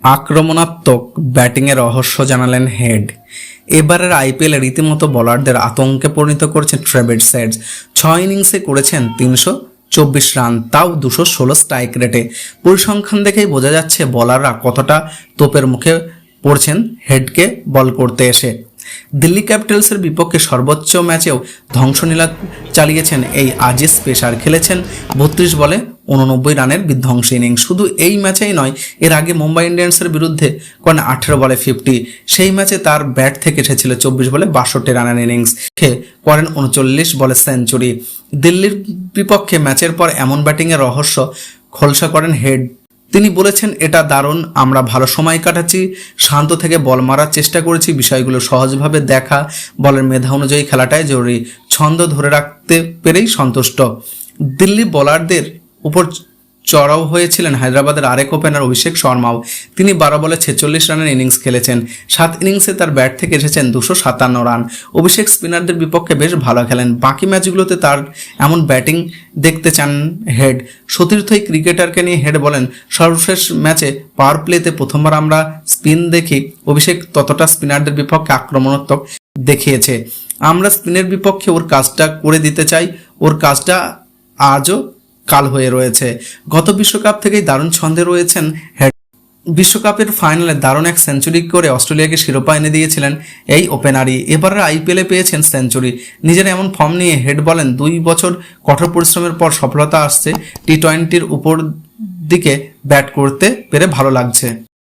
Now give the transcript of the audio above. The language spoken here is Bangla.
আক্রমণাত্মক ব্যাটিংয়ের রহস্য জানালেন হেড। এবারের আইপিএলে রীতিমতো বোলারদের আতঙ্কে পরিণত করেছেন ট্রেভিস হেড। 6 ইনিংসে করেছেন 324 রান, তাও 216 স্ট্রাইক রেটে। পরিসংখ্যান দেখেই বোঝা যাচ্ছে বোলাররা কতটা তোপের মুখে পড়ছেন হেডকে বল করতে এসে। দিল্লি ক্যাপিটালসের বিপক্ষে সর্বোচ্চ ম্যাচেও ধ্বংসলীলা চালিয়েছেন এই আজিজ পেসার। খেলেছেন 32 বলে 89 রানের বিধ্বংসী ইনিংস। শুধু এই ম্যাচেই নয়, এর আগে মুম্বাই ইন্ডিয়ান্সের বিরুদ্ধে করেন 18 বলে 50। সেই ম্যাচে তার ব্যাট থেকে এসেছিল 24 বলে 62 রানের ইনিংস, করেন 39 বলে সেঞ্চুরি। দিল্লির বিপক্ষে ম্যাচের পর এমন ব্যাটিংয়ের রহস্য খোলসা করেন হেড। তিনি বলেছেন, এটা দারুণ, আমরা ভালো সময় কাটাচ্ছি, শান্ত থেকে বল মারার চেষ্টা করেছি, বিষয়গুলো সহজভাবে দেখা, বলের মেধা অনুযায়ী খেলাটাই জরুরি, ছন্দ ধরে রাখতে পেরেই সন্তুষ্ট। দিল্লি বোলারদের উপর চড়াও হয়েছিলেন হায়দ্রাবাদের আরেক ওপেনার অভিষেক শর্মাও। তিনি 12 বলে 46 রানের ইনিংস খেলেছেন। 7 ইনিংসে তার ব্যাট থেকে এসেছেন 257 রান। অভিষেক স্পিনারদের বিপক্ষে বেশ ভালো খেলেন। বাকি ম্যাচগুলোতে তার এমন ব্যাটিং দেখতে চান হেড। সতীর্থ এই ক্রিকেটারকে নিয়ে হেড বলেন, সর্বশেষ ম্যাচে পাওয়ার প্লেতে প্রথমবার আমরা স্পিন দেখি। অভিষেক ততটা স্পিনারদের বিপক্ষে আক্রমণাত্মক দেখিয়েছে। আমরা স্পিনের বিপক্ষে ওর কাজটা করে দিতে চাই। ওর কাজটা আজও কাল হয়ে রয়েছে। গত বিশ্বকাপ থেকেই দারুণ ছন্দে রয়েছেন হেড। বিশ্বকাপের ফাইনালে দারুণ এক সেঞ্চুরি করে অস্ট্রেলিয়াকে শিরোপা এনে দিয়েছিলেন এই ওপেনারই। এবারের আইপিএলে পেয়েছেন সেঞ্চুরি। নিজের এমন ফর্ম নিয়ে হেড বলেন, 2 বছর কঠোর পরিশ্রমের পর সফলতা আসছে। টি-20-র উপর দিকে ব্যাট করতে পেরে ভালো লাগছে।